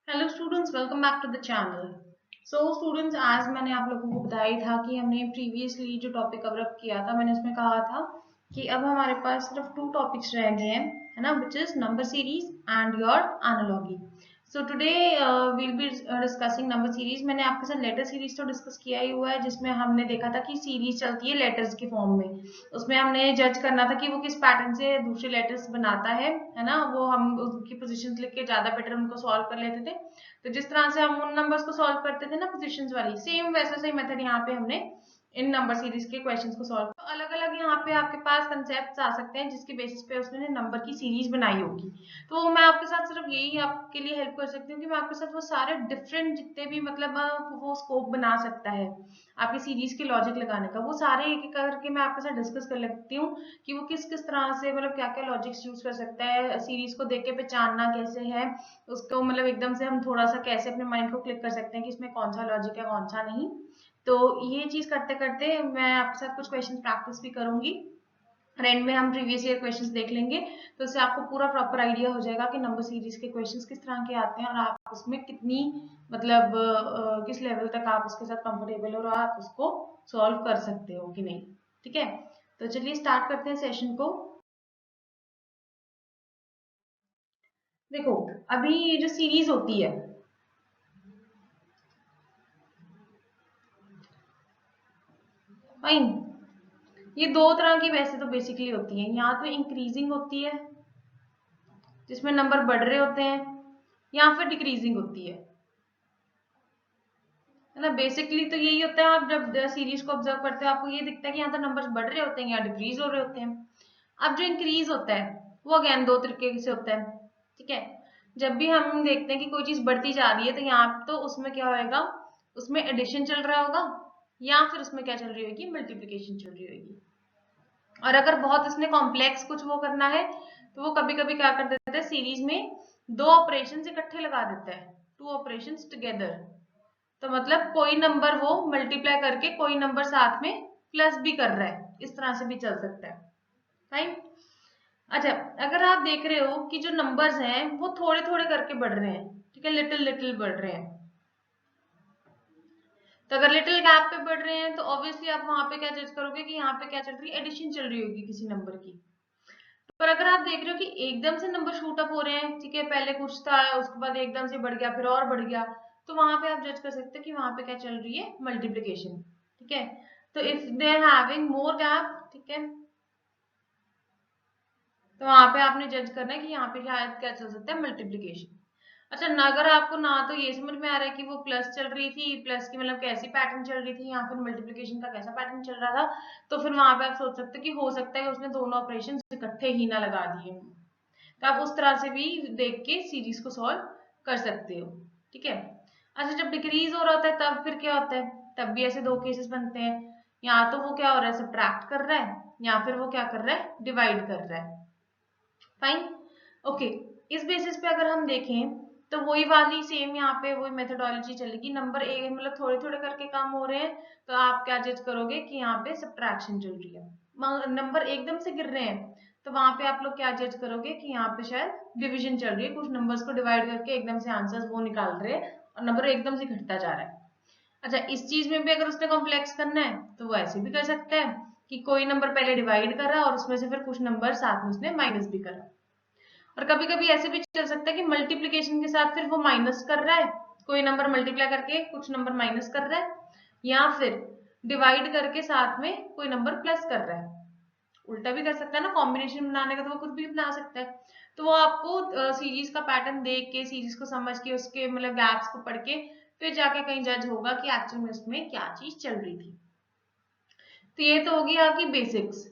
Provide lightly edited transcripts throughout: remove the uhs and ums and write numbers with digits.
Hello students, welcome back to the channel. So students, आज मैंने आप लोगों को बताया था कि हमने प्रीवियसली जो टॉपिक कवर अप किया था, मैंने उसमें कहा था कि अब हमारे पास सिर्फ 2 टॉपिक्स रह गए हैं, है ना, which is number series and your analogy. So today will be discussing number series. मैंने आपके साथ लेटर सीरीज तो डिस्कस किया ही हुआ है, जिसमें हमने देखा था कि सीरीज चलती है लेटर्स के फॉर्म में। उसमें हमने जज करना था कि वो किस पैटर्न से दूसरे लेटर्स बनाता है ना। वो हम उसकी पोजीशन लिख के ज्यादा बेटर उनको सॉल्व कर लेते थे। तो जिस तरह से हम उन नंबर्स को सॉल्व करते थे ना पोजीशंस वाली, सेम वैसा सही मेथड यहाँ पे हमने इन नंबर सीरीज के क्वेश्चंस को सॉल्व। तो अलग अलग यहाँ पे आपके पास कंसेप्ट आ सकते हैं जिसके बेसिस पे उसने नंबर की सीरीज बनाई होगी। तो मैं आपके साथ सिर्फ यही आपके लिए हेल्प कर सकती हूँ कि मैं आपके साथ वो सारे डिफरेंट जितने भी मतलब वो स्कोप बना सकता है आपकी सीरीज के लॉजिक लगाने का, वो सारे एक एक करके मैं आपके साथ डिस्कस कर लेती हूँ कि वो किस किस तरह से मतलब क्या क्या लॉजिक्स यूज कर सकता है, सीरीज को देख के पहचानना कैसे है उसको, मतलब एकदम से हम थोड़ा सा कैसे अपने माइंड को क्लिक कर सकते हैं कि इसमें कौन सा लॉजिक है कौन सा नहीं। तो ये चीज करते करते मैं आपके साथ कुछ क्वेश्चन प्रैक्टिस भी करूंगी। एंड में हम प्रीवियस ईयर क्वेश्चंस देख लेंगे, तो इससे आपको पूरा प्रॉपर आइडिया हो जाएगा कि नंबर सीरीज के क्वेश्चंस किस तरह के आते हैं और आप उसमें कितनी मतलब किस लेवल तक आप उसके साथ कंफर्टेबल हो और आप उसको सॉल्व कर सकते हो कि नहीं। ठीक है, तो चलिए स्टार्ट करते हैं सेशन को। देखो, अभी ये जो सीरीज होती है, फाइन, ये दो तरह की वैसे तो बेसिकली होती है। या तो इंक्रीजिंग होती है जिसमें नंबर बढ़ रहे होते हैं, या फिर डिक्रीजिंग होती है ना। बेसिकली तो यही होता है, आप जब सीरीज को ऑब्जर्व करते हो आपको ये दिखता है कि यहाँ तो नंबर्स बढ़ रहे होते हैं या डिक्रीज हो रहे होते हैं। अब जो इंक्रीज होता है वो अगेन दो तरीके से होता है। ठीक है, जब भी हम देखते हैं कि कोई चीज बढ़ती जा रही है तो यहाँ तो उसमें क्या होएगा, उसमें एडिशन चल रहा होगा या फिर उसमें क्या चल रही होगी, मल्टीप्लीकेशन चल रही होगी। और अगर बहुत उसने कॉम्प्लेक्स कुछ वो करना है तो वो कभी कभी क्या कर देता है, सीरीज में दो ऑपरेशन इकट्ठे लगा देता है, टू ऑपरेशन टुगेदर। तो मतलब कोई नंबर वो मल्टीप्लाई करके कोई नंबर साथ में प्लस भी कर रहा है, इस तरह से भी चल सकता है। फाइन। अच्छा, अगर आप देख रहे हो कि जो नंबर्स हैं वो थोड़े थोड़े करके बढ़ रहे हैं, ठीक है, लिटिल लिटिल बढ़ रहे हैं, तो अगर लिटिल गैप पे बढ़ रहे हैं तो ऑब्वियसली आप वहां पे क्या जज करोगे कि यहाँ पे क्या चल रही है, एडिशन चल रही होगी किसी नंबर की। पर अगर आप देख रहे हो कि एकदम से नंबर शूट अप हो रहे हैं, ठीक है, पहले कुछ था उसके बाद एकदम से बढ़ गया फिर और बढ़ गया, तो वहां पे आप जज कर सकते हो कि वहां पे क्या चल रही है, मल्टीप्लीकेशन। ठीक है, तो if they are having more gap, ठीक है, तो वहां पे आपने जज करना है कि यहाँ पे शायद क्या चल सकता है, मल्टीप्लीकेशन। अच्छा, ना अगर आपको ना तो ये समझ में आ रहा है कि वो प्लस चल रही थी, प्लस की मतलब कैसी पैटर्न चल रही थी या फिर मल्टीप्लीकेशन का कैसा पैटर्न चल रहा था, तो फिर वहां पे आप सोच सकते हो कि हो सकता है उसने दोनों ऑपरेशन इकट्ठे ही ना लगा दिए। तो आप उस तरह से भी देख के सीरीज को सॉल्व कर सकते हो। ठीक है। अच्छा, जब डिक्रीज हो रहा होता है तब फिर क्या होता है, तब भी ऐसे दो केसेस बनते हैं, या तो वो क्या हो रहा है, सब्ट्रैक्ट कर रहा है, या फिर वो क्या कर रहा है, डिवाइड कर रहा है। फाइन। ओके, इस बेसिस पे अगर हम देखें तो वही वाली सेम यहाँ पे वही मेथोडोलॉजी चलेगी। नंबर एक मतलब थोड़े थोड़े करके कम हो रहे हैं तो आप क्या जज करोगे कि यहाँ पे सब्ट्रैक्शन चल रही है। नंबर एकदम से गिर रहे हैं तो वहां पे आप लोग क्या जज करोगे कि यहाँ पे शायद डिविजन चल रही है, कुछ नंबर्स को डिवाइड करके एकदम से आंसर्स वो निकाल रहे हैं और नंबर एकदम से घटता जा रहा है। अच्छा, इस चीज में भी अगर उसने कॉम्प्लेक्स करना है तो वो ऐसे भी कर सकता है कि कोई नंबर पहले डिवाइड कर रहा है और उसमें से फिर कुछ नंबर साथ में उसने माइनस भी करा। और कभी कभी ऐसे भी चल सकता है कि मल्टीप्लीकेशन के साथ फिर वो माइनस कर रहा है, कोई नंबर मल्टीप्लाई करके कुछ नंबर माइनस कर रहा है, या फिर डिवाइड करके साथ में कोई नंबर प्लस कर रहा है। उल्टा भी कर सकता है ना, कॉम्बिनेशन बनाने का तो वो कुछ भी बना सकता है। तो वो आपको सीरीज का पैटर्न देख के, सीरीज को समझ के, उसके मतलब गैप्स को पढ़ के फिर जाके कहीं जज होगा कि एक्चुअल में उसमें क्या चीज चल रही थी। तो ये तो होगी आपकी बेसिक्स,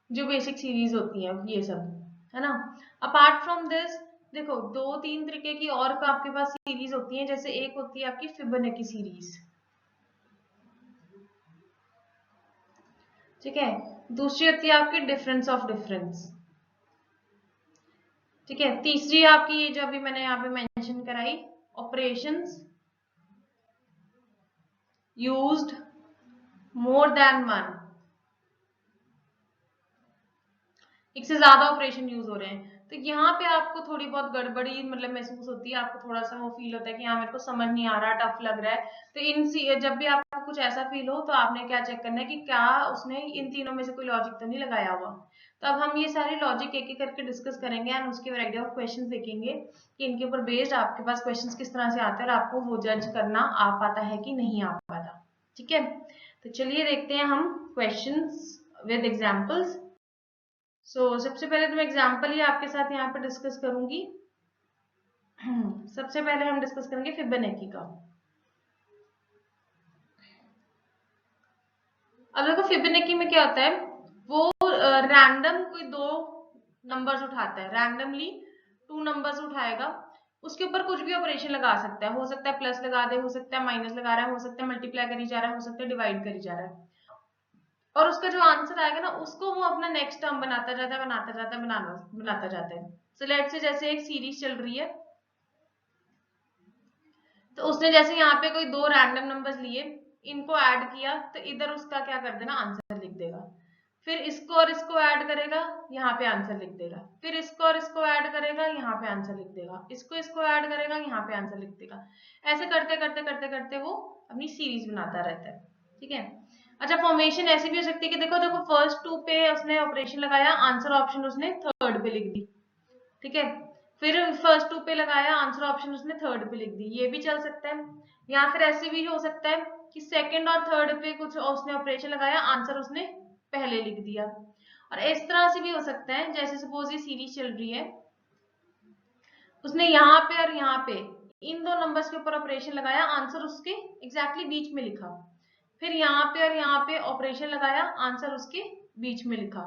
जो बेसिक सीरीज होती है ये सब, है ना। अपार्ट फ्रॉम दिस, देखो दो तीन तरीके की और आपके पास सीरीज होती है, जैसे एक होती है आपकी फिबोनाची सीरीज, ठीक है, दूसरी होती है आपकी डिफरेंस ऑफ डिफरेंस, ठीक है, तीसरी आपकी ये जो अभी मैंने यहाँ पे मेंशन कराई, operations used more than one, एक से ज्यादा ऑपरेशन यूज हो रहे हैं, तो यहाँ पे आपको थोड़ी बहुत गड़बड़ी मतलब महसूस होती है, आपको थोड़ा सा वो फील होता है कि हाँ मेरे को समझ नहीं आ रहा, टफ लग रहा है। तो जब भी आपको कुछ ऐसा फील हो तो आपने क्या चेक करना है कि क्या उसने इन तीनों में से कोई लॉजिक तो नहीं लगाया हुआ। तो अब हम ये सारे लॉजिक एक एक करके डिस्कस करेंगे एंड उसके वैरायटी ऑफ क्वेश्चन देखेंगे कि इनके ऊपर बेस्ड आपके पास क्वेश्चन किस तरह से आते हैं और आपको वो जज करना आ पाता है कि नहीं आ पाता। ठीक है, तो चलिए देखते हैं हम क्वेश्चन विद एग्जाम्पल्स। सबसे पहले तो मैं एग्जाम्पल ही आपके साथ यहाँ पे डिस्कस करूंगी। सबसे पहले हम डिस्कस करेंगे फिबोनाची का। अब देखो फिबोनाची में क्या होता है, वो रैंडम कोई दो नंबर्स उठाता है, रैंडमली 2 नंबर्स उठाएगा, उसके ऊपर कुछ भी ऑपरेशन लगा सकता है, हो सकता है प्लस लगा दे, हो सकता है माइनस लगा रहा है, हो सकता है मल्टीप्लाई करी जा रहा है, हो सकता है डिवाइड करी जा रहा है, और उसका जो आंसर आएगा ना उसको वो अपना नेक्स्ट टर्म बनाता जाता है, बनाता जाता है। सो लेट्स से जैसे एक सीरीज चल रही है, तो उसने जैसे यहाँ पे कोई दो रैंडम नंबर्स लिए, इनको ऐड किया, तो इधर उसका क्या कर देगा, आंसर लिख देगा। फिर इसको और इसको ऐड करेगा, यहाँ पे आंसर लिख देगा। फिर इसको और इसको ऐड करेगा, यहाँ पे आंसर लिख देगा। इसको इसको ऐड करेगा, यहाँ पे आंसर लिख देगा। ऐसे करते करते करते करते वो अपनी सीरीज बनाता रहता है। ठीक है, अच्छा फॉर्मेशन ऐसी भी हो सकती है कि देखो देखो फर्स्ट 2 पे उसने ऑपरेशन लगाया, आंसर ऑप्शन उसने थर्ड पे लिख दी। ठीक है, फिर फर्स्ट 2 पे लगाया, आंसर ऑप्शन उसने थर्ड पे लिख दी, ये भी चल सकता है। या फिर ऐसे भी हो सकता है कि सेकंड और थर्ड पे कुछ उसने ऑपरेशन लगाया, आंसर उसने पहले लिख दिया। और इस तरह से भी हो सकता है, जैसे सपोज ये सीरीज चल रही है, उसने यहाँ पे और यहाँ पे इन दो नंबर्स के ऊपर ऑपरेशन लगाया, आंसर उसके एग्जैक्टली बीच में लिखा। फिर यहाँ पे और यहाँ पे ऑपरेशन लगाया, आंसर उसके बीच में लिखा।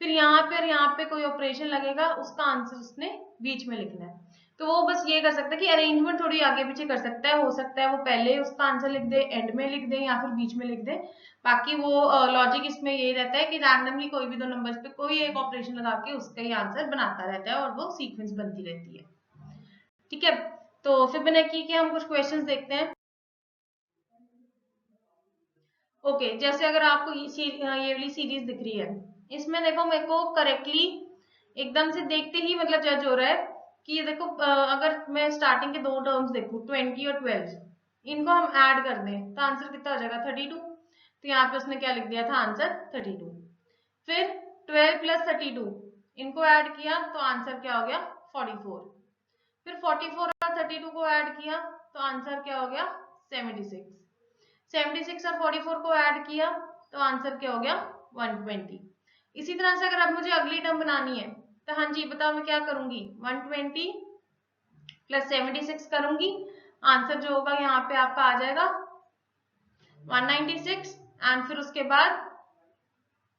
फिर यहाँ पे और यहाँ पे कोई ऑपरेशन लगेगा, उसका आंसर उसने बीच में लिखना है। तो वो बस ये कर सकता है कि अरेंजमेंट थोड़ी आगे पीछे कर सकता है, हो सकता है वो पहले उसका आंसर लिख दे, एंड में लिख दे, या फिर बीच में लिख दे। बाकी वो लॉजिक इसमें यही रहता है कि रैंडमली कोई भी दो नंबर्स पे कोई एक ऑपरेशन लगा के उसका ही आंसर बनाता रहता है और वो सीक्वेंस बनती रहती है। ठीक है, तो फिबोनाची के हम कुछ क्वेश्चंस देखते हैं। ओके, जैसे अगर आपको ये वाली सीरीज दिख रही है, इसमें देखो मेरे को करेक्टली एकदम से देखते ही मतलब जज हो रहा है कि देखो अगर मैं स्टार्टिंग के दो टर्म्स देखूं 20 और 12, इनको हम ऐड कर दें तो आंसर कितना हो जाएगा 32। तो यहाँ पे उसने क्या लिख दिया था, आंसर 32। फिर 12 प्लस 32 इनको ऐड किया तो आंसर क्या हो गया 44। फिर 44 और 32 को ऐड किया तो आंसर क्या हो गया 76। 76 और 44 को ऐड किया तो आंसर क्या हो गया 120। इसी तरह से अगर अब मुझे अगली टर्म बनानी है तो हाँ जी बताओ मैं क्या करूंगी, 120 प्लस 76 करूंगी, आंसर जो होगा यहाँ पे आपका आ जाएगा 196। एंड फिर उसके बाद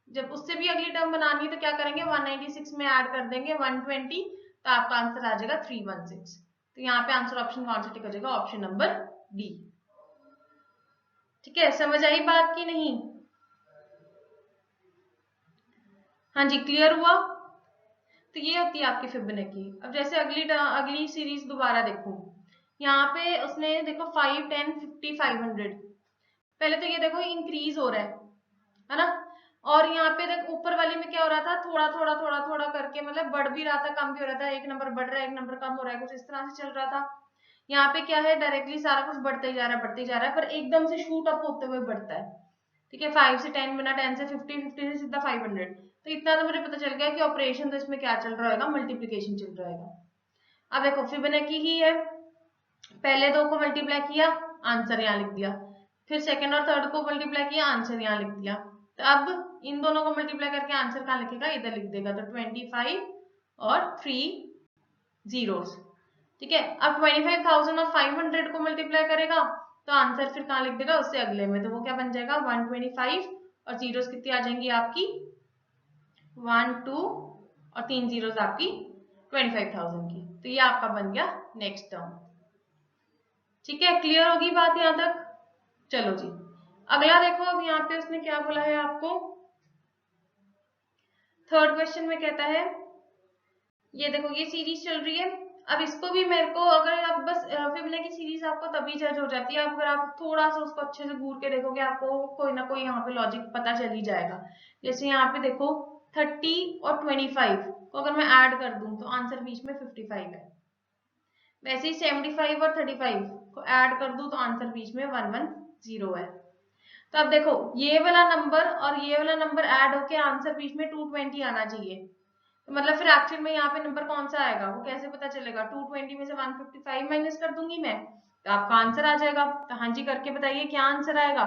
जब उससे भी अगली टर्म बनानी है तो क्या करेंगे, 196 में ऐड कर देंगे 120, तो आपका आंसर आ जाएगा 316। तो यहाँ पे आंसर ऑप्शन कौन सा टिक हो जाएगा, ऑप्शन नंबर डी। ठीक है, समझ आई बात की नहीं? हाँ जी, क्लियर हुआ? तो ये होती है आपकी फिबोनाची। अब जैसे अगली सीरीज दोबारा देखो, यहाँ पे उसने देखो 5 10 50 500, पहले तो ये देखो इंक्रीज हो रहा है ना, और यहाँ पे देख ऊपर वाले में क्या हो रहा था, थोड़ा थोड़ा थोड़ा थोड़ा करके मतलब बढ़ भी रहा था कम भी हो रहा था, एक नंबर बढ़ रहा है एक नंबर कम हो रहा है, कुछ इस तरह से चल रहा था। यहाँ पे क्या है, डायरेक्टली सारा कुछ बढ़ते ही जा रहा है बढ़ते ही जा रहा है, पर एकदम से शूट अप होते हुए बढ़ता है। ठीक है, 5 से 10 बना, 10 से 50, 50 से सीधा 500। तो इतना तो मुझे पता चल गया कि ऑपरेशन तो इसमें क्या चल रहा होगा, मल्टीप्लीकेशन चल रहा होगा। अब देखो फिबोनाची ही है, पहले दो को मल्टीप्लाई किया, आंसर यहाँ लिख दिया, फिर सेकंड और थर्ड को मल्टीप्लाई किया, आंसर यहाँ लिख दिया। तो अब इन दोनों को मल्टीप्लाई करके आंसर कहाँ लिखेगा, इधर लिख देगा। तो 25 और 3 जीरोस। ठीक है, अब 25,000 और 500 को मल्टीप्लाई करेगा तो आंसर फिर कहाँ लिख देगा, उससे अगले में। तो वो क्या बन जाएगा 125, और जीरोस कितनी आ जाएंगी आपकी 1 2, और 3 जीरोस आपकी 25,000 की। तो ये आपका बन गया नेक्स्ट टर्म। ठीक है, क्लियर होगी बात यहाँ तक? चलो जी, अगला देखो। अब यहाँ पे उसने क्या बोला है आपको, थर्ड क्वेश्चन में कहता है, ये देखो ये सीरीज चल रही है। अब इसको भी मेरे को, अगर आप बस फिबोनाची सीरीज आपको तभी जज हो जाती है अगर आप थोड़ा सा उसको अच्छे से घूर के देखोगे, आपको कोई ना कोई यहाँ पे लॉजिक पता चल ही जाएगा। जैसे यहाँ पे देखो 30 और 25 को अगर मैं ऐड कर दूं तो आंसर बीच में 55 है। वैसे ही 75 और 35 को ऐड कर दूं तो आंसर बीच में 110 है। तो अब देखो ये वाला नंबर और ये वाला नंबर ऐड होके आंसर बीच में 220 आना चाहिए। तो मतलब फिर एक्चुअल में यहाँ पे नंबर कौन सा आएगा वो कैसे पता चलेगा? 220 में से 155 माइनस कर दूंगी मैं तो आपका आंसर आ जाएगा। तो हाँ जी करके बताइए क्या आंसर आएगा?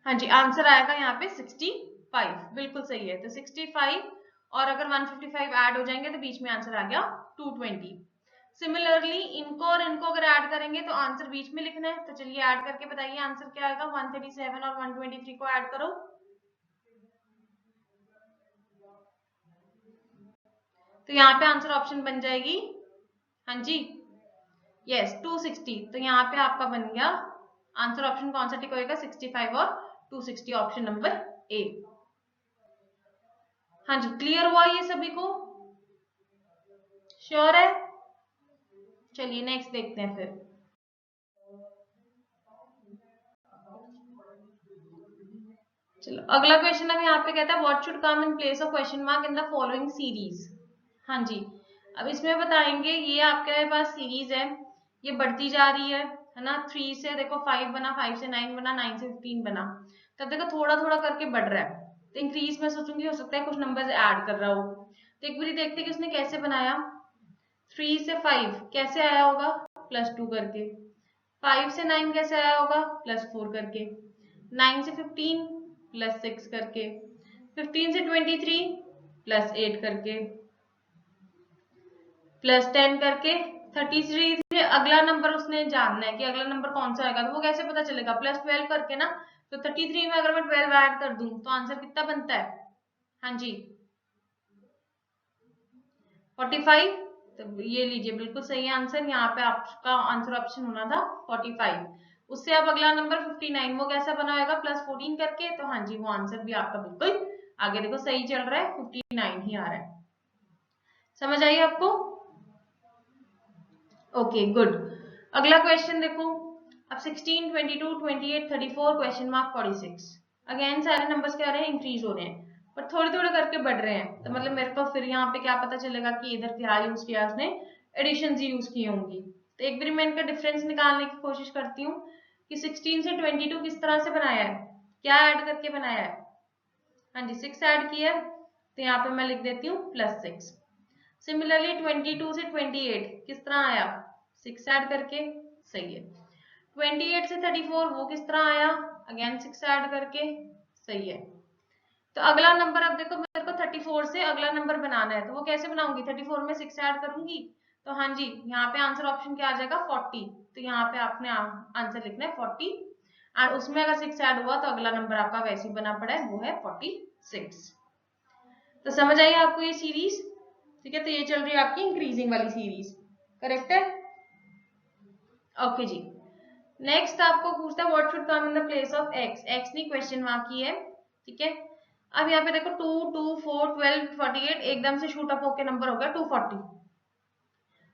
हाँ जी आंसर आएगा यहाँ पे 65, बिल्कुल सही है। तो 65 और अगर 155 ऐड हो जाएंगे तो बीच में आंसर आ गया 220। सिमिलरली इनको और इनको अगर ऐड करेंगे तो आंसर बीच में लिखना है। तो चलिए ऐड करके बताइए आंसर क्या आएगा? 137 और 123 को ऐड करो। तो यहाँ पे आंसर ऑप्शन बन जाएगी, हाँ जी यस 260। तो यहाँ पे आपका बन गया आंसर ऑप्शन कौन सा टिक होएगा? 65 और 260 ऑप्शन नंबर ए। हाँ जी क्लियर हुआ ये सभी को? श्योर है? चलिए नेक्स्ट देखते हैं फिर। चलो अगला क्वेश्चन अब यहाँ पे कहता है what should come in place of question mark in the following series. हाँ जी अब इसमें बताएंगे ये आपके पास सीरीज है, ये बढ़ती जा रही है ना। 3 से देखो 5 बना, 5 से 9 बना, 9 से 15 बना। तब देखो थोड़ा थोड़ा करके बढ़ रहा है। तो इंक्रीज में सोचूंगी हो सकता है कुछ नंबर ऐड कर रहा हो। तो एक बार देखते कि उसने कैसे बनाया। 3 से 5 कैसे आया होगा? +2 करके। 5 से 9 कैसे आया होगा? +4 करके। 9 से 15 +6 करके। 15 से 23 +8 करके, +10 करके। 33 से अगला नंबर उसने जानना है कि अगला नंबर कौन सा आएगा। तो वो कैसे पता चलेगा? +12 करके ना। तो 33 में अगर मैं 12 ऐड कर दूं तो आंसर कितना बनता है? हाँ जी 45। तो ये लीजिए बिल्कुल सही आंसर। यहाँ पे आपका आंसर ऑप्शन होना था 45। उससे अब अगला नंबर 59 वो कैसा बना होगा? +14 करके। तो हाँ जी वो आंसर भी आपका बिल्कुल आगे देखो सही चल रहा है, 59 ही आ रहा है। समझ आई आपको? Okay good. अगला क्वेश्चन देखो अब 16, 22, 28, 34 क्वेश्चन मार्क 46। अगेन सारे नंबर्स क्या हो रहे हैं? इंक्रीज हो रहे हैं पर थोड़े थोड़े करके बढ़ रहे हैं। तो मतलब मेरे को फिर यहाँ पे क्या पता चलेगा कि इधर क्या यूज किया उसने? एडिशन यूज की होंगी। तो एक बार मैं इनका डिफरेंस निकालने की कोशिश करती हूँ कि 16 से 22 किस तरह से बनाया है, क्या ऐड करके बनाया है? हाँ जी 6 ऐड किया है। तो यहाँ पे मैं लिख देती हूँ +6। सिमिलरली 22 से 28 किस तरह आया? 6 ऐड करके, सही है। 28 से 34 वो किस तरह आया? अगेन 6 ऐड करके, सही है। तो अगला नंबर अब देखो मेरे को 34 से अगला नंबर बनाना है। तो वो कैसे बनाऊंगी? 34 में 6 ऐड करूंगी। तो हाँ जी यहाँ पे आंसर ऑप्शन क्या आ जाएगा? 40। तो यहाँ पे आपने आंसर लिखना है 40 और उसमें अगर 6 ऐड हुआ तो अगला नंबर आपका वैसे ही बना पड़ा है, वो है 46। तो समझ आई आपको ये सीरीज? ठीक है तो ये चल रही है आपकी इंक्रीजिंग वाली सीरीज, करेक्ट है? ओके जी। नेक्स्ट आपको पूछता है what should come in the place of x. X नहीं क्वेश्चन मार्क की है, ठीक है। अब यहाँ पे देखो 2, 2, 4, 12, 48 एकदम से शूट अप होके नंबर हो गया 240।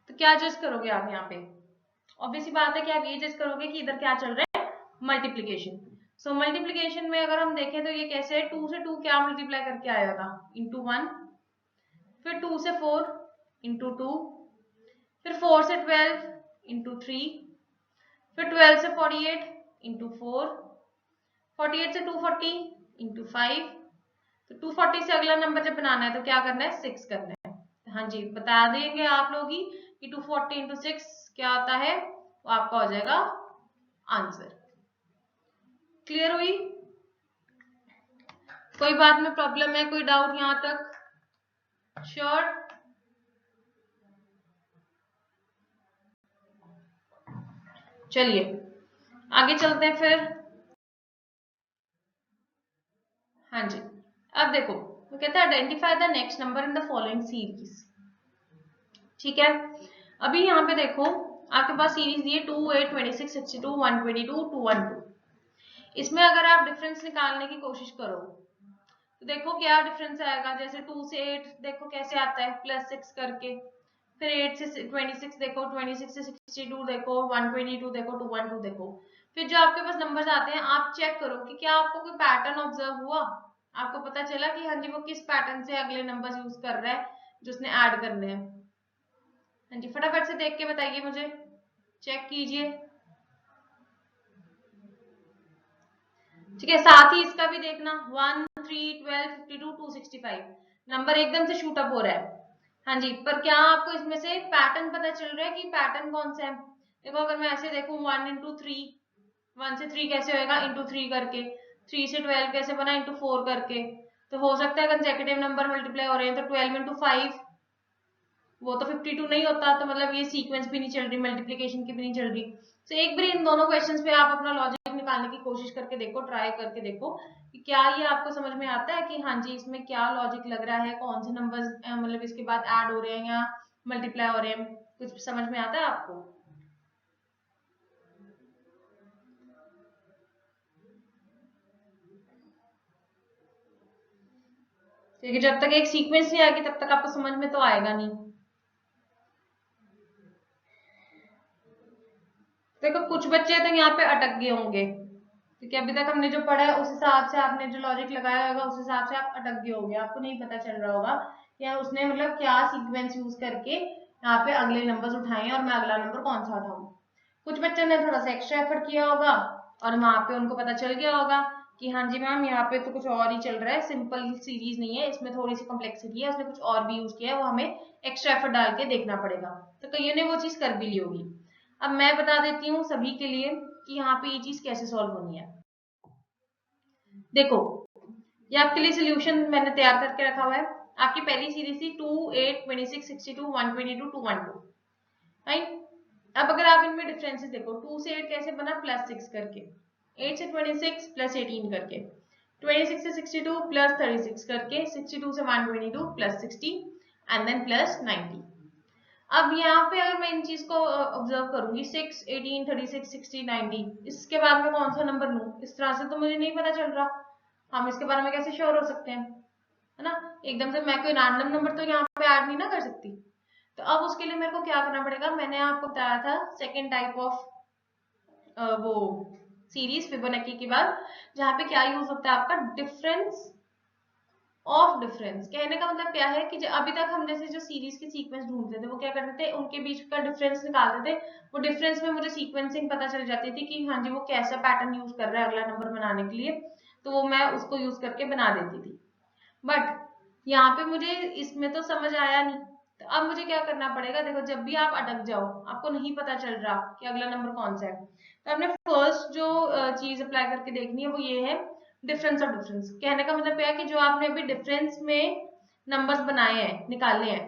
तो क्या जज करोगे आप यहाँ पे? ऑब्वियसली बात है कि आप ये जज करोगे कि इधर क्या चल रहा है? मल्टीप्लीकेशन। सो मल्टीप्लीकेशन में अगर हम देखें तो ये कैसे है? 2 से 2 क्या मल्टीप्लाई करके आया था? इंटू 1। फिर 2 से 4 इंटू 2। फिर 4 से 12 इंटू 3। फिर 12 से 48 इंटू 4। 48 से 240 इंटू 5। तो 240 से अगला नंबर जब बनाना है तो क्या करना है? 6 करना है। हाँ जी बता देंगे आप लोग ही कि 240 इंटू 6 क्या आता है? वो आपका हो जाएगा आंसर। क्लियर हुई? कोई बात में प्रॉब्लम है? कोई डाउट यहाँ तक? श्योर? चलिए आगे चलते हैं फिर। हाँ जी अब देखो वो कहता है identify the next number in the following series. ठीक है अभी यहाँ पे देखो आपके पास सीरीज दी है 2, 8, 26, 62, 122, 212। इसमें अगर आप डिफरेंस निकालने की कोशिश करो तो देखो क्या डिफरेंस आएगा। जैसे 2 से 8 देखो कैसे आता है? +6 करके। फिर 8 से 26 देखो, 26 से 62 देखो, 122 देखो, 212 देखो। फिर जो आपके पास नंबर्स आते हैं आप चेक करो कि क्या आपको कोई पैटर्न ऑब्जर्व हुआ, आपको पता चला कि हाँ जी वो किस पैटर्न से अगले नंबर्स यूज कर रहा है जो उसने ऐड करने हैं। हाँ जी फटाफट से देख के बताइए मुझे, चेक कीजिए। ठीक है, साथ ही इसका भी देखना 1 3 12 52 265 नंबर एकदम से शूट अप हो रहा है। हाँ जी, पर क्या आपको इसमें से पैटर्न पता चल रहा है कि पैटर्न कौन सा है? देखो अगर मैं ऐसे देखूं 1 इंटू 3, 1 से 3 कैसे होएगा इंटू 3 करके, 3 से 12 कैसे बना इंटू 4 करके, तो हो सकता है कंसेक्यूटिव नंबर मल्टीप्लाई हो रहे हैं तो 12 इंटू 5 वो तो 52 नहीं होता, तो मतलब ये सीक्वेंस भी नहीं चल रही, मल्टीप्लीकेशन की भी नहीं चल रही। तो एक बार इन दोनों क्वेश्चंस पे आप अपना लॉजिक निकालने की कोशिश करके देखो, ट्राई करके देखो कि क्या ये आपको समझ में आता है कि हाँ जी इसमें क्या लॉजिक लग रहा है, कौन से नंबर्स मतलब इसके बाद ऐड हो रहे हैं या मल्टीप्लाई हो रहे हैं, कुछ समझ में आता है आपको? क्योंकि जब तक एक सीक्वेंस नहीं आएगी तब तक आपको समझ में तो आएगा नहीं। देखो कुछ बच्चे तो यहाँ पे अटक गए होंगे क्योंकि अभी तक हमने जो पढ़ा है उस हिसाब से आपने जो लॉजिक लगाया होगा उस हिसाब से आप अटक गए होंगे, आपको नहीं पता चल रहा होगा कि उसने मतलब क्या सीक्वेंस यूज करके यहाँ पे अगले नंबर्स उठाए हैं और मैं अगला नंबर कौन सा उठाऊं। कुछ बच्चों ने थोड़ा सा एक्स्ट्रा एफर्ट किया होगा और वहां पे उनको पता चल गया होगा कि हाँ जी मैम यहाँ पे तो कुछ और ही चल रहा है, सिंपल सीरीज नहीं है, इसमें थोड़ी सी कॉम्प्लेक्सिटी है, उसने कुछ और भी यूज किया है, वो हमें एक्स्ट्रा एफर्ट डाल के देखना पड़ेगा। तो कईयों ने वो चीज कर भी ली होगी। अब मैं बता देती हूँ सभी के लिए कि यहाँ पे ये चीज कैसे सॉल्व होनी है। देखो ये आपके लिए सोल्यूशन मैंने तैयार करके रखा हुआ है। आपकी पहली सीरीज थी 2 8 26 62 122 212, राइट। अब अगर आप इनमें डिफरेंसेस देखो, 2 से 8 कैसे बना प्लस 6 करके, 8 से 26 प्लस 18 करके, 26 से 62 प्लस 36 करके, 62 से 122 प्लस 60 एंड देन प्लस 90। अब यहाँ पे अगर मैं इन चीज को ऑब्जर्व करूंगी 6 18 36 60 90, इसके बाद में कौन सा नंबर लूं, इस तरह से तो मुझे नहीं पता चल रहा, हम इसके बारे में कैसे श्योर हो सकते हैं, है ना। एकदम से मैं कोई रैंडम नंबर तो यहाँ पे ऐड नहीं ना कर सकती। तो अब उसके लिए मेरे को क्या करना पड़ेगा, मैंने आपको बताया था सेकेंड टाइप ऑफ वो सीरीज फिबोनाची के बाद, जहाँ पे क्या यूज होता है आपका डिफरेंस ऑफ डिफरेंस। कहने का मतलब क्या है कि अभी तक हम जैसे जो सीरीज के सीक्वेंस ढूंढते थे वो क्या करते थे, उनके बीच का डिफरेंस निकालते थे, वो डिफरेंस में मुझे सीक्वेंसिंग पता चल जाती थी कि हाँ जी वो कैसा पैटर्न यूज कर रहा है अगला नंबर बनाने के लिए, तो वो मैं उसको यूज करके बना देती थी। बट यहाँ पे मुझे इसमें तो समझ आया नहीं, तो अब मुझे क्या करना पड़ेगा, देखो जब भी आप अटक जाओ आपको नहीं पता चल रहा कि अगला नंबर कौन सा है, तो आपने फर्स्ट जो चीज अप्लाई करके देखनी है वो ये है डिफरेंस ऑफ डिफरेंस। कहने का मतलब क्या है कि जो आपने अभी डिफरेंस में नंबर्स बनाए हैं निकाले हैं,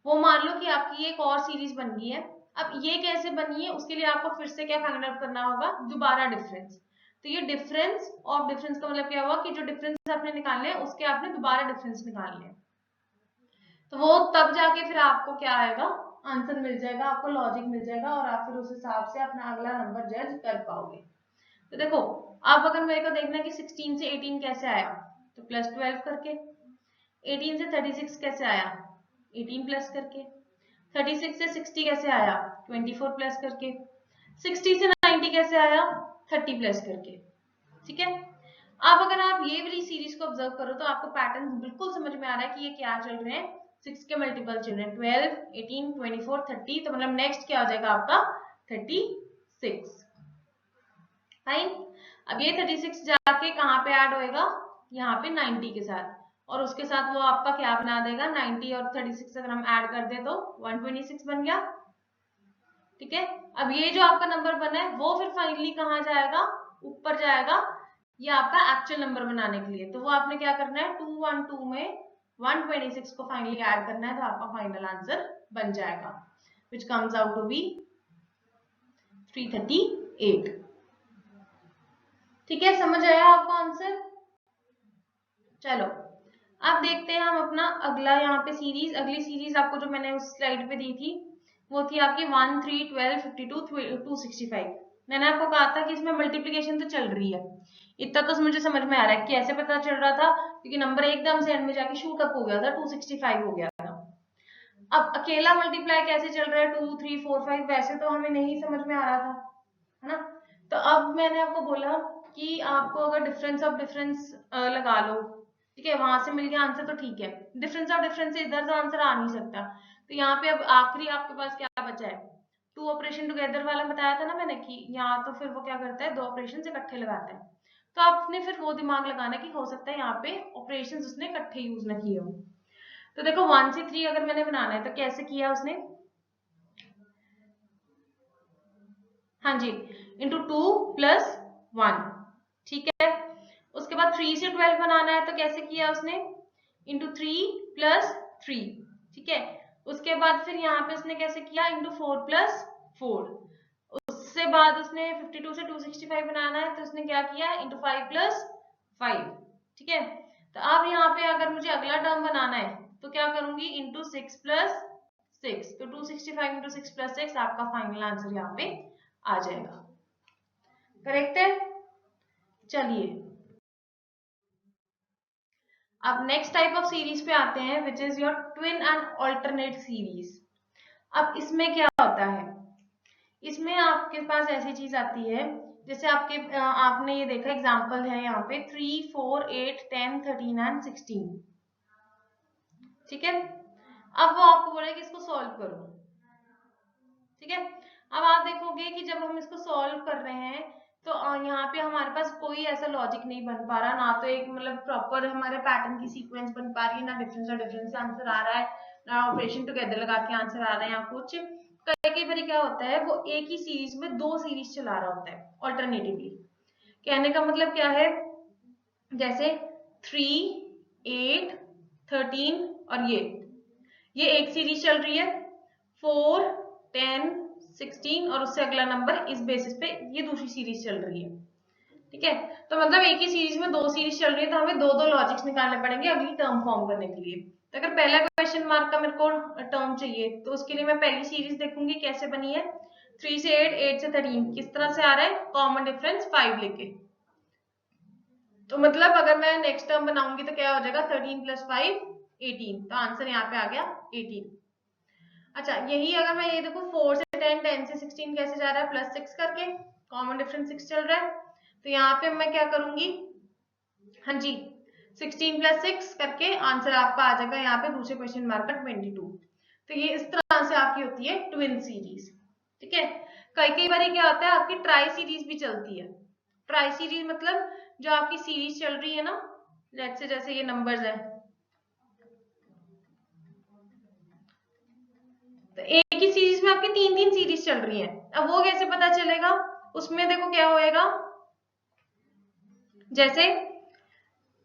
वो मान लो कि आपकी एक और सीरीज बन गई है। अब ये कैसे बनी है उसके लिए आपको फिर से क्या फाइंड आउट करना होगा, दोबारा डिफरेंस। तो ये डिफरेंस ऑफ डिफरेंस का मतलब क्या हुआ कि जो डिफरेंस आपने निकालने हैं उसके आपने दोबारा डिफरेंस निकालने हैं, तो वो तब जाके फिर आपको क्या आएगा, आंसर मिल जाएगा, आपको लॉजिक मिल जाएगा और आप फिर उस हिसाब से अपना अगला नंबर जज कर पाओगे। तो देखो अब अगर मेरे को देखना है कि 16 से 18 कैसे आया, तो प्लस 12 करके, 18 से 36 कैसे आया 18 प्लस करके, 36 से 60 कैसे आया 24 प्लस करके, 60 से 90 कैसे आया 30 प्लस करके। ठीक है, अब अगर आप ये वाली सीरीज को ऑब्जर्व करो तो आपको पैटर्न बिल्कुल समझ में आ रहा है कि ये क्या चल रहे हैं, 6 के मल्टीपल चल रहे हैं, 12 18 24 30, तो मतलब नेक्स्ट क्या हो जाएगा आपका 36। फाइन। अब ये 36 जाके कहाँ पे ऐड होएगा, यहाँ पे 90 के साथ, और उसके साथ वो आपका क्या बना देगा 90 और 36 अगर हम ऐड कर दे तो 126 बन गया। ठीक है, अब ये जो आपका नंबर बना है वो फिर फाइनली कहाँ जाएगा, ऊपर जाएगा, ये आपका एक्चुअल नंबर बनाने के लिए। तो वो आपने क्या करना है 212 में 126 को फाइनली ऐड करना है, तो आपका फाइनल आंसर बन जाएगा which comes out to be 338। ठीक है, समझ आया आपको आंसर? चलो अब देखते हैं हम अपना अगला यहाँ पे सीरीज, अगली सीरीज आपको जो मैंने उस स्लाइड पे दी थी वो थी आपकी 1 3 12 52 265। मैंने आपको कहा था कि इसमें मल्टीप्लीकेशन तो चल रही है, इतना तो मुझे समझ में आ रहा है। कैसे पता चल रहा था, क्योंकि नंबर एकदम से एंड में जाके शूट अप हो गया था, 265 हो गया था। अब अकेला मल्टीप्लाई कैसे चल रहा है 2 3 4 5, वैसे तो हमें नहीं समझ में आ रहा था, है ना। तो अब मैंने आपको बोला कि आपको अगर डिफरेंस ऑफ डिफरेंस लगा लो, ठीक है, वहां से मिल गया आंसर तो ठीक है, डिफरेंस ऑफ डिफरेंस से इधर तो आंसर आ नहीं सकता। तो यहाँ पे अब आखिरी आपके पास क्या बचा है, टू ऑपरेशन टुगेदर वाला बताया था ना मैंने कि यहाँ तो फिर वो क्या करता है, दो ऑपरेशन इकट्ठे लगाता है। तो आपने फिर वो दिमाग लगाना कि हो सकता है यहाँ पे ऑपरेशन उसने इकट्ठे यूज ना किए हो। तो देखो 1 से 3 अगर मैंने बनाना है तो कैसे किया उसने, हाँ जी, इंटू 2 + 1, ठीक है। उसके बाद 3 से 12 बनाना है तो कैसे किया उसने, इंटू 3 + 3, ठीक है। उसके बाद फिर यहाँ पे उसने कैसे किया, इंटू 4 + 4। उससे बाद उसने 52 से 265 बनाना है तो उसने क्या किया, इंटू 5 + 5, ठीक है। तो अब यहाँ पे अगर मुझे अगला टर्म बनाना है तो क्या करूंगी, इंटू 6 + 6। तो 265 इंटू 6 + 6 आपका फाइनल आंसर यहाँ पे आ जाएगा। करेक्ट है। चलिए अब नेक्स्ट टाइप ऑफ सीरीज पे आते हैं, which is your twin and alternate series. अब इसमें क्या होता है, इसमें आपके पास ऐसी चीज आती है जैसे आपने ये देखा एग्जांपल है यहाँ पे 3, 4, 8, 10, 13 एंड 16, ठीक है। अब वो आपको बोले कि इसको सॉल्व करो, ठीक है। अब आप देखोगे कि जब हम इसको सॉल्व कर रहे हैं तो यहाँ पे हमारे पास कोई ऐसा लॉजिक नहीं बन पा रहा, ना तो एक मतलब प्रॉपर हमारे पैटर्न की सीक्वेंस बन पा रही है, ना डिफरेंस और डिफरेंस से आंसर आ रहा है, ना ऑपरेशन टुगेदर लगा के आंसर आ रहा है या कुछ। कई बार क्या होता है, वो एक ही सीरीज में दो सीरीज चला रहा होता है ऑल्टरनेटिवली। कहने का मतलब क्या है, जैसे 3, 8, 13 और ये एक सीरीज चल रही है, 4, 10, 16 और उससे अगला नंबर इस बेसिस पे ये दूसरी सीरीज चल रही है, ठीक है। तो मतलब एक ही सीरीज में दो सीरीज चल रही है तो हमें दो दो लॉजिक्स निकालने पड़ेंगे अगली टर्म फॉर्म करने के लिए। तो अगर पहला क्वेश्चन मार्क का मेरे को टर्म चाहिए तो उसके लिए मैं पहली सीरीज देखूंगी कैसे बनी है, 3 से 8, 8 से 13 किस तरह से आ रहा है, कॉमन डिफरेंस 5 लेके। तो मतलब अगर मैं नेक्स्ट टर्म बनाऊंगी तो क्या हो जाएगा, 13 + 5 18, तो आंसर यहाँ पे आ गया 18। अच्छा यही अगर मैं ये देखूं 4 से 10, 10 से 16 कैसे जा रहा है, +6 करके, कॉमन डिफरेंस 6 चल रहा है। तो यहाँ पे मैं क्या करूंगी, हाँ जी 16 + 6 करके आंसर आपका आ जाएगा यहाँ पे दूसरे क्वेश्चन मार्क का 22। तो ये इस तरह से आपकी होती है ट्विन सीरीज, ठीक है। कई बार क्या होता है, आपकी ट्राई सीरीज भी चलती है। ट्राई सीरीज मतलब जो आपकी सीरीज चल रही है ना, लेट्स से जैसे ये नंबर्स है, तो एक ही सीरीज में आपकी 3 सीरीज चल रही है। अब वो कैसे पता चलेगा, उसमें देखो क्या होएगा, जैसे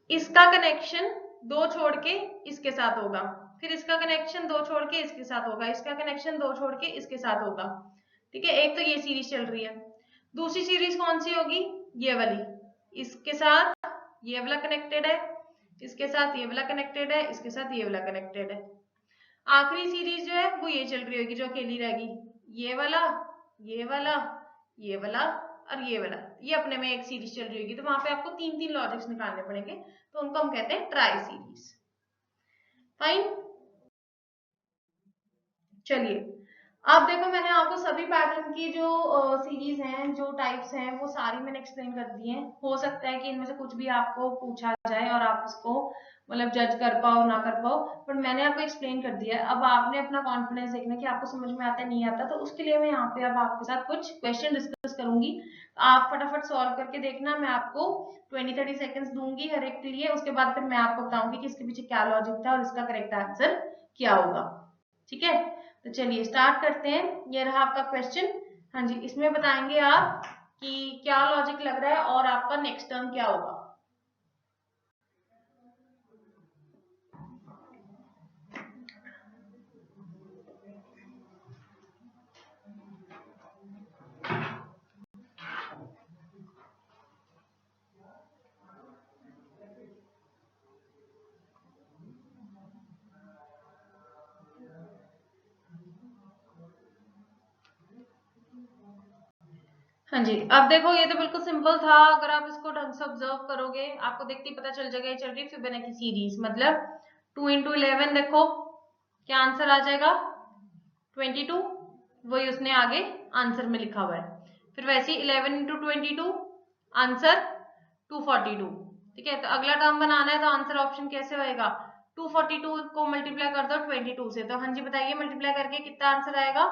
इसका कनेक्शन दो छोड़ के इसके साथ होगा, फिर इसका कनेक्शन दो छोड़ के इसके साथ होगा, इसका कनेक्शन दो छोड़ के इसके साथ होगा, ठीक है। एक तो ये सीरीज चल रही है, दूसरी सीरीज कौन सी होगी, ये वाली, इसके साथ ये वाला कनेक्टेड है, इसके साथ ये वाला कनेक्टेड है, इसके साथ ये वाला कनेक्टेड है। आखिरी सीरीज जो है वो ये चल रही होगी जो अकेली रहेगी, ये वाला, ये वाला, ये वाला और ये वाला, ये अपने में एक सीरीज चल रही होगी। तो वहां पे आपको 3 लॉजिक्स निकालने पड़ेंगे, तो उनको हम कहते हैं ट्राई सीरीज। फाइन। चलिए अब देखो मैंने आपको सभी पैटर्न की जो सीरीज हैं, जो टाइप्स हैं, वो सारी मैंने एक्सप्लेन कर दी हैं। हो सकता है कि इनमें से कुछ भी आपको पूछा जाए और आप उसको मतलब जज कर पाओ ना कर पाओ, पर मैंने आपको एक्सप्लेन कर दिया है। अब आपने अपना कॉन्फिडेंस देखना कि आपको समझ में आता है नहीं आता, तो उसके लिए मैं यहाँ पे अब आपके साथ कुछ क्वेश्चन डिस्कस करूंगी, आप फटाफट सॉल्व करके देखना। मैं आपको 20-30 सेकेंड्स दूंगी हर एक के लिए, उसके बाद फिर मैं आपको बताऊंगी कि इसके पीछे क्या लॉजिक था और इसका करेक्ट आंसर क्या होगा, ठीक है। तो चलिए स्टार्ट करते हैं। ये रहा आपका क्वेश्चन, हाँ जी, इसमें बताएंगे आप कि क्या लॉजिक लग रहा है और आपका नेक्स्ट टर्म क्या होगा। हाँ जी, अब देखो ये तो बिल्कुल सिंपल था, अगर आप इसको ढंग से ऑब्जर्व करोगे आपको देखते ही पता चल जाएगा ये चल रही फिबोनाची सीरीज, मतलब 2 × 11 देखो क्या आंसर आ जाएगा 22, वही उसने आगे आंसर में लिखा हुआ है। फिर वैसे ही 11 इंटू 22 आंसर 242। ठीक है, तो अगला टर्म बनाना है तो आंसर ऑप्शन कैसे होएगा, 242 को मल्टीप्लाई कर दो 22 से। तो हाँ जी बताइए मल्टीप्लाई करके कितना आंसर आएगा,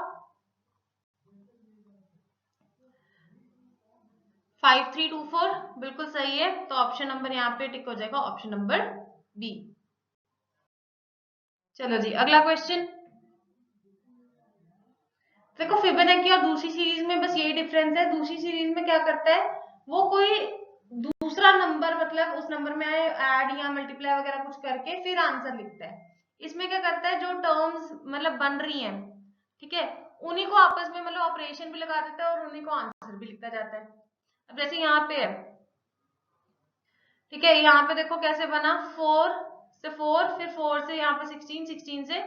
5324। बिल्कुल सही है, तो ऑप्शन नंबर यहाँ पे टिक हो जाएगा, ऑप्शन नंबर बी। चलो जी अगला क्वेश्चन। देखो फिबोनाची और दूसरी सीरीज में बस यही डिफरेंस है, दूसरी सीरीज में क्या करता है वो कोई दूसरा नंबर मतलब उस नंबर में ऐड या मल्टीप्लाई वगैरह कुछ करके फिर आंसर लिखता है। इसमें क्या करता है जो टर्म्स मतलब बन रही हैं, ठीक है, उन्हीं को आपस में मतलब ऑपरेशन भी लगा देता है और उन्हीं को आंसर भी लिखता जाता है। अब जैसे यहाँ पे है, ठीक है, यहाँ पे देखो कैसे बना, 4 से 4, फिर 4 से यहाँ पे 16, 16 से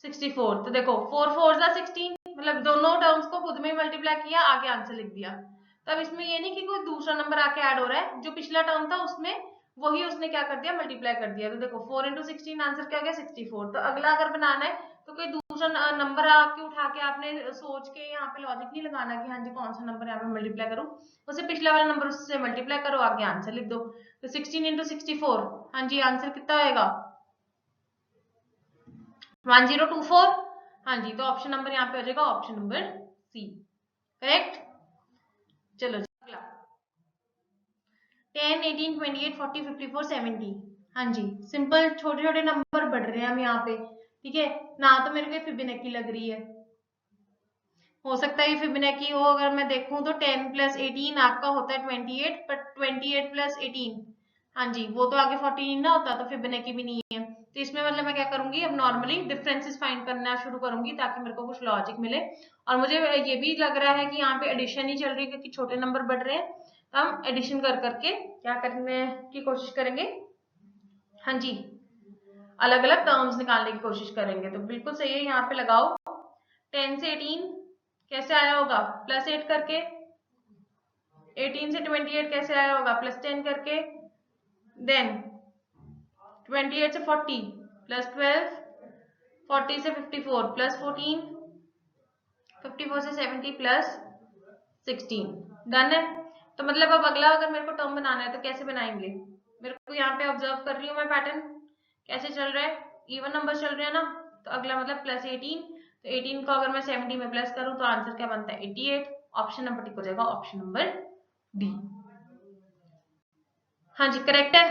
64। तो देखो 4 4 जा 16, मतलब दोनों टर्म्स को खुद में मल्टीप्लाई किया, आगे आंसर लिख दिया। तब इसमें ये नहीं कि कोई दूसरा नंबर आके ऐड हो रहा है, जो पिछला टर्म था उसमें वही उसने क्या कर दिया, मल्टीप्लाई कर दिया। तो देखो 4 इंटू 16 आंसर क्या गया, 64। तो अगला अगर बनाना है तो कोई दूसरा नंबर आपके उठा के आपने सोच के यहाँ पे लॉजिक नहीं लगाना कि हाँ जी कौन सा नंबर यहाँ पे मल्टीप्लाई करूँ, उससे पिछला वाला नंबर उससे मल्टीप्लाई करो, आगे आंसर लिख दो। तो 16 इंटू 64, हाँ जी आंसर कितना आएगा, 1024। हाँ जी, तो ऑप्शन नंबर यहाँ पे हो जाएगा ऑप्शन नंबर सी, करेक्ट। चलो जी अगला, 10 18 28 40 54 70। हाँ जी सिंपल छोटे छोटे नंबर बढ़ रहे हैं हम यहाँ पे, ठीक है ना, तो मेरे को फिबोनाची लग रही है। हो सकता है ये फिबोनाची हो, अगर मैं देखूं तो 10 प्लस 18 आपका होता है 28, बट 28 प्लस 18, हाँ जी वो तो आगे 14 ना होता, तो फिबोनाची भी नहीं है। तो इसमें मतलब मैं क्या करूंगी, अब नॉर्मली डिफरेंसेस फाइंड करना शुरू करूंगी ताकि मेरे को कुछ लॉजिक मिले। और मुझे ये भी लग रहा है कि यहाँ पे एडिशन ही चल रही है क्योंकि छोटे नंबर बढ़ रहे हैं, तो हम एडिशन कर करके क्या करने की कोशिश करेंगे, हाँ जी अलग अलग टर्म्स निकालने की कोशिश करेंगे। तो बिल्कुल सही है, यहाँ पे लगाओ 10 से 18 कैसे आया होगा, प्लस 8 करके, 18 से 28 कैसे आया होगा, प्लस 10 करके, देन 28 से 40 प्लस 12, 40 से 54 प्लस 14, 54 से 70 प्लस 16। डन है। तो मतलब अब अगला अगर मेरे को टर्म बनाना है तो कैसे बनाएंगे, मेरे को यहाँ पे ऑब्जर्व कर रही हूँ मैं पैटर्न कैसे चल रहा है, इवन नंबर चल रहे हैं ना, तो अगला मतलब प्लस 18, तो 18 को अगर मैं 70 में प्लस करूँ तो आंसर क्या बनता है 88। ऑप्शन नंबर टिक हो जाएगा, ऑप्शन नंबर डी। हाँ जी करेक्ट है,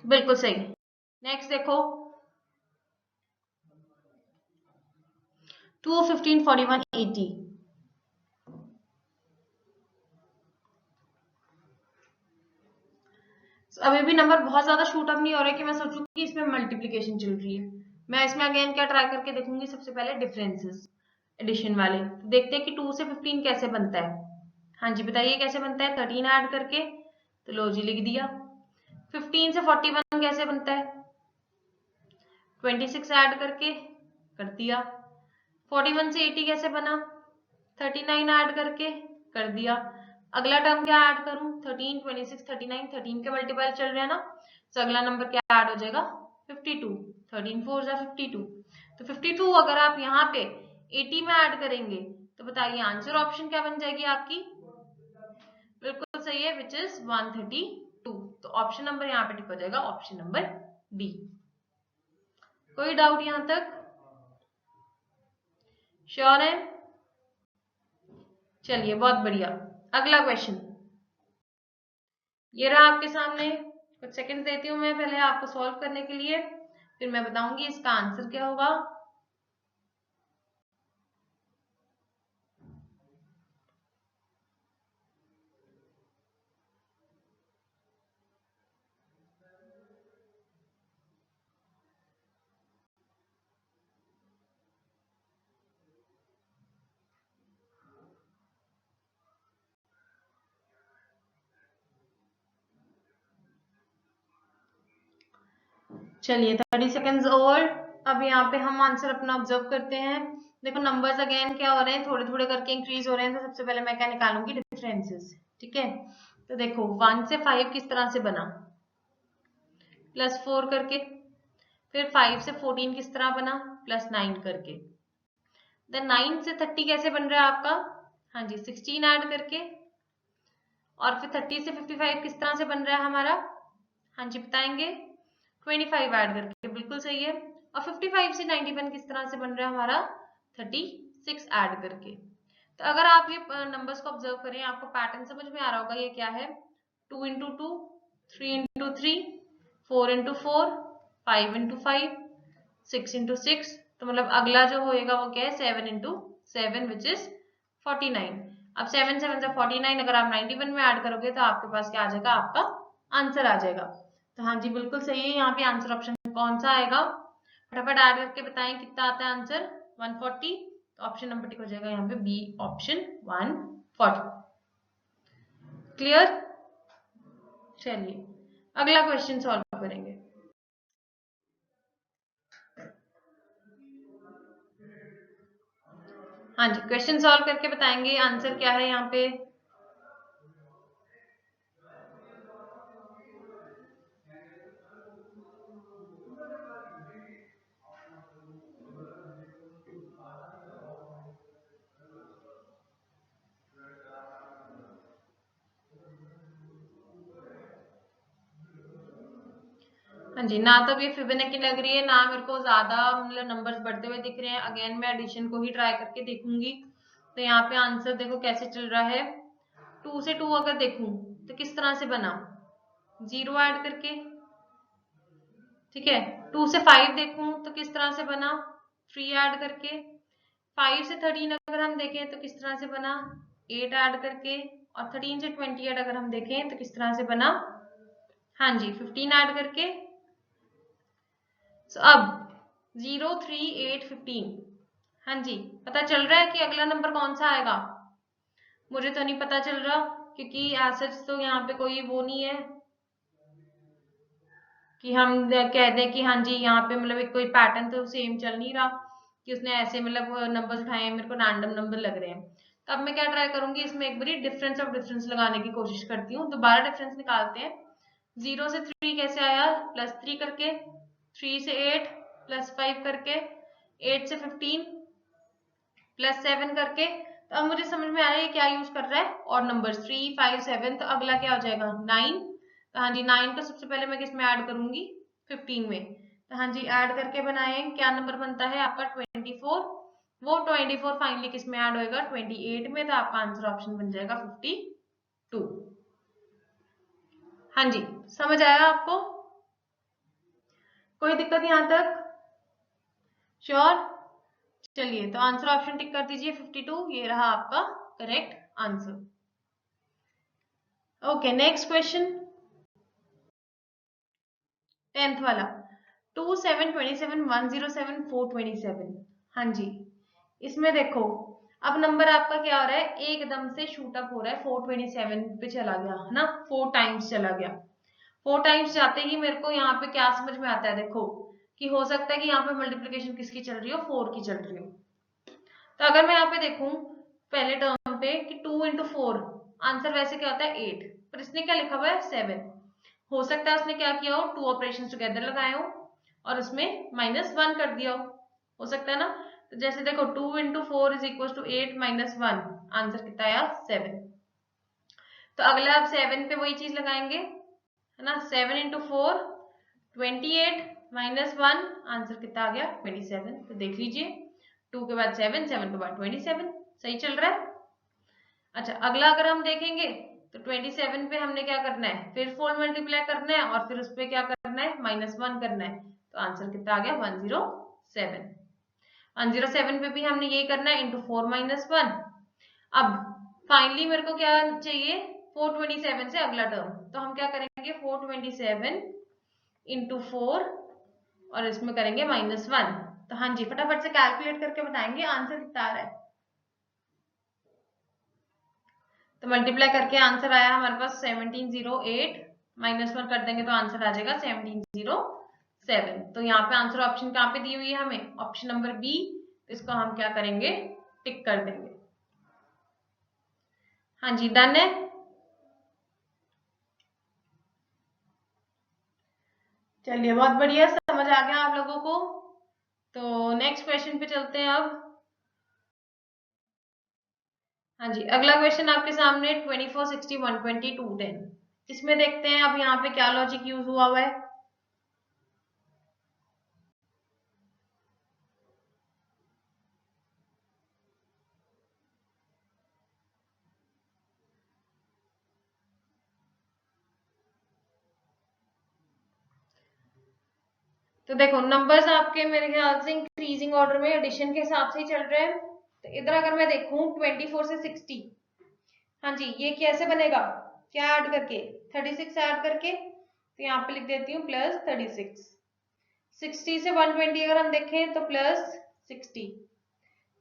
बिल्कुल सही। नेक्स्ट देखो 2 15 41 80। अभी भी नंबर बहुत ज्यादा शूट अप नहीं हो रहे कि मैं सोचूं कि इसमें मल्टीप्लीकेशन चल रही है। मैं इसमें अगेन क्या ट्राई करके देखूंगी, सबसे पहले डिफरेंसेस एडिशन वाले, तो देखते हैं कि 2 से 15 कैसे बनता है। हाँ जी बताइए कैसे बनता है, 13 ऐड करके, तो लो जी लिख दिया। 15 से 41 कैसे बनता है, 26 ऐड करके कर दिया। 41 से 80 कैसे बना, 39 ऐड करके कर दिया। अगला टर्म क्या ऐड करूं, 13 26 39, 13 के मल्टीपल चल रहे हैं ना, तो अगला नंबर क्या ऐड हो जाएगा 52, 13 4 जा 52। तो 52 अगर आप यहाँ पे 80 में ऐड करेंगे तो बताइए आंसर ऑप्शन क्या बन जाएगी आपकी, बिल्कुल सही है, विच इज 132। तो ऑप्शन नंबर यहाँ पे टिक हो जाएगा, ऑप्शन नंबर डी। कोई डाउट यहां तक, श्योर है, चलिए बहुत बढ़िया। अगला क्वेश्चन ये रहा आपके सामने, कुछ सेकंड देती हूँ मैं पहले आपको सॉल्व करने के लिए, फिर मैं बताऊंगी इसका आंसर क्या होगा। चलिए 30 सेकेंड्स ओवर। अब यहाँ पे हम आंसर अपना ऑब्जर्व करते हैं। देखो नंबर्स अगेन क्या हो रहे हैं, थोड़े थोड़े करके इंक्रीज हो रहे हैं, तो सबसे पहले मैं क्या निकालूंगी, डिफरेंसेस। ठीक है, तो देखो 1 से 5 किस तरह से बना, +4 करके, फिर 5 से 14 किस तरह बना, +9 करके, देन 9 से 30 कैसे बन रहा है आपका, हाँ जी 16 ऐड करके, और फिर 30 से 55 किस तरह से बन रहा है हमारा, हाँ जी बताएंगे, 25 ऐड करके, बिल्कुल सही है। और 55 से 91 किस तरह से बन रहा है हमारा, 36 ऐड करके। तो अगर आप ये नंबर्स को ऑब्जर्व करें, आपको पैटर्न समझ में आ रहा होगा ये क्या है, 2 into 2, 3 into 3, 4 into 4, 5 into 5, 6 into 6। तो मतलब अगला जो होएगा वो क्या है, 7 इंटू 7 विच इज 49। अब 7 7 से 49, अगर आप 91 में ऐड करोगे तो आपके पास क्या आ जाएगा, आपका आंसर आ जाएगा। तो हाँ जी बिल्कुल सही है, यहाँ पे आंसर ऑप्शन कौन सा आएगा, फटाफट ऐड करके बताएं कितना आता है आंसर, 140। तो ऑप्शन नंबर टिक हो जाएगा यहाँ पे बी ऑप्शन 140। क्लियर, चलिए अगला क्वेश्चन सॉल्व करेंगे। हाँ जी क्वेश्चन सॉल्व करके बताएंगे आंसर क्या है यहाँ पे। हाँ जी, ना तो ये फिबोनाची लग रही है, ना मेरे को ज्यादा मतलब नंबर्स बढ़ते हुए दिख रहे हैं। अगेन मैं एडिशन को ही ट्राई करके देखूंगी। तो यहाँ पे आंसर देखो कैसे चल रहा है, 2 से 2 अगर देखूं तो किस तरह से बना, 0 ऐड करके, ठीक है। 2 से 5 देखूं तो किस तरह से बना, 3 ऐड करके। 5 से 13 अगर हम देखें तो किस तरह से बना, 8 ऐड करके। और 13 से 28 अगर हम देखें तो किस तरह से बना, हाँ जी 15 ऐड करके। अब 0 3 8 15, हाँ जी पता चल रहा है कि अगला नंबर कौन सा आएगा, मुझे तो नहीं पता चल रहा, क्योंकि एज तो यहाँ पे कोई वो नहीं है कि हम कह दें कि हाँ जी यहाँ पे मतलब एक कोई पैटर्न तो सेम चल नहीं रहा कि उसने ऐसे मतलब नंबर्स उठाए हैं, मेरे को रैंडम नंबर लग रहे हैं। तो अब मैं क्या ट्राई करूंगी, इसमें एक बारी डिफरेंस ऑफ डिफरेंस लगाने की कोशिश करती हूँ। दोबारा डिफरेंस निकालते हैं। 0 से 3 कैसे आया, +3 करके, 3 से 8 +5 करके, 8 से 15 +7 करके। तो अब मुझे समझ में आ रहा है क्या यूज कर रहा है, और नंबर 3 5 7। तो अगला क्या हो जाएगा 9। तो हाँ जी 9 को सबसे पहले मैं किस में ऐड करूंगी, 15 में। तो हाँ जी ऐड करके बनाए, क्या नंबर बनता है आपका 24। वो 24 फाइनली किस में ऐड होएगा 28 में। तो आपका आंसर ऑप्शन बन जाएगा 52। हाँ जी समझ आया आपको, कोई दिक्कत यहाँ तक, श्योर। चलिए तो आंसर ऑप्शन टिक कर दीजिए 52, ये रहा आपका correct answer. Okay next question, 10th वाला, 2 7 27 107 427। हाँ जी इसमें देखो अब नंबर आपका क्या हो रहा है, एकदम से शूट अप हो रहा है, 427 पे चला गया है ना, 4 टाइम्स चला गया। 4 टाइम्स जाते ही मेरे को यहाँ पे क्या समझ में आता है, देखो कि हो सकता है कि यहाँ पे मल्टीप्लिकेशन किसकी चल रही हो, 4 की चल रही हो। तो अगर मैं यहाँ पे देखूं पहले टर्म पे कि 2 इंटू 4, आंसर वैसे क्या होता है 8, पर इसने क्या लिखा हुआ है 7। हो सकता है उसने क्या किया हो, 2 ऑपरेशन टुगेदर लगाए हो और उसमें -1 कर दिया हो सकता है ना। तो जैसे देखो 2 into 4 is equal to 8 -1, answer कितना आया 7। तो अगला अब 7 पे वही चीज लगाएंगे है ना, 7 इंटू 4 28 -1, आंसर कितना आ गया 27। तो देख लीजिए 2 के बाद 7, 7 के बाद 27, सही चल रहा है। अच्छा अगला अगर हम देखेंगे तो 27 पे हमने क्या करना है, फिर 4 मल्टीप्लाई करना है और फिर उस पर क्या करना है -1 करना है। तो आंसर कितना आ गया 107। 107 पे भी हमने ये करना है इंटू 4 -1। अब फाइनली मेरे को क्या चाहिए, 427 से अगला टर्म। तो हम क्या करेंगे 427 इंटू 4 और इसमें करेंगे -1। तो हाँ जी फटाफट से कैलकुलेट करके बताएंगे आंसर कितना आ रहा है। तो मल्टीप्लाई करके आंसर आया हमारे पास 1708, -1 कर देंगे तो आंसर आ जाएगा 1707। तो यहाँ पे आंसर ऑप्शन कहाँ पे दी हुई है हमें, ऑप्शन नंबर बी। इसको हम क्या करेंगे टिक कर देंगे। हाँ जी डन है। चलिए बहुत बढ़िया, समझ आ गया आप लोगों को। तो नेक्स्ट क्वेश्चन पे चलते हैं अब। हाँ जी, अगला क्वेश्चन आपके सामने 24, 60, 120, 210। इसमें देखते हैं अब यहाँ पे क्या लॉजिक यूज हुआ है। तो देखो नंबर्स आपके मेरे ख्याल से इंक्रीजिंग ऑर्डर में एडिशन के हिसाब से ही चल रहे हैं। तो इधर अगर मैं देखूं 24 से 60, हाँ जी, ये कैसे बनेगा, क्या ऐड करके, 36 ऐड करके, तो यहाँ पे लिख देती हूँ प्लस 36। 60 से 120 अगर हम देखें तो प्लस 60।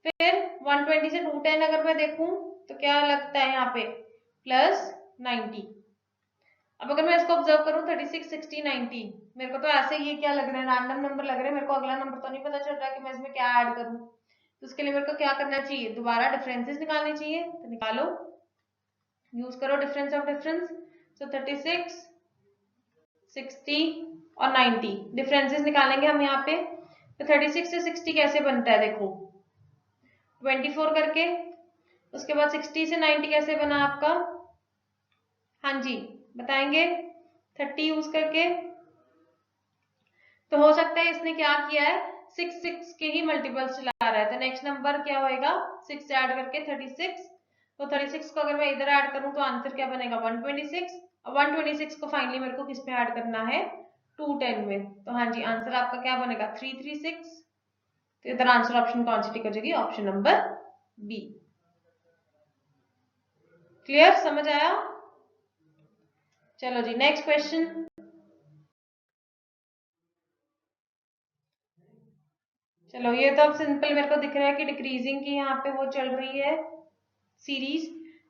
फिर 120 से 210 अगर मैं देखूं तो क्या लगता है यहाँ पे, प्लस 90। अब अगर मैं इसको ऑब्जर्व करूं 36, 60, 90, मेरे को तो ऐसे ही क्या लग रहा है, रैंडम नंबर लग रहे हैं। मेरे को अगला नंबर तो नहीं पता चल रहा कि मैं इसमें क्या ऐड करूं। तो उसके लिए मेरे को क्या करना चाहिए, दोबारा डिफरेंसेस निकालने चाहिए। तो निकालो, यूज करो डिफरेंस ऑफ डिफरेंस। सो 36, 60 और 90 डिफरेंसेस निकालेंगे हम यहाँ पे। तो 36 से 60 कैसे बनता है, देखो 24 करके, उसके बाद 60 से 90 कैसे बना आपका, हाँ जी बताएंगे, 30 यूज करके। तो हो सकता है इसने क्या किया है, 6 के ही मल्टीपल्स चला रहा है। तो नेक्स्ट नंबर क्या होएगा, 6 ऐड करके 36। तो 36 को अगर मैं इधर ऐड करूं तो आंसर क्या बनेगा, 126। और 126 को फाइनली मेरे को किस पे ऐड करना है, 210 में। तो हाँ जी, आंसर आपका क्या बनेगा, 336। तो इधर आंसर ऑप्शन कौन सी टिक हो जाएगी, ऑप्शन नंबर बी। क्लियर, समझ आया। चलो जी नेक्स्ट क्वेश्चन। चलो ये तो अब सिंपल मेरे को दिख रहा है कि डिक्रीजिंग की यहाँ पे वो चल रही है सीरीज।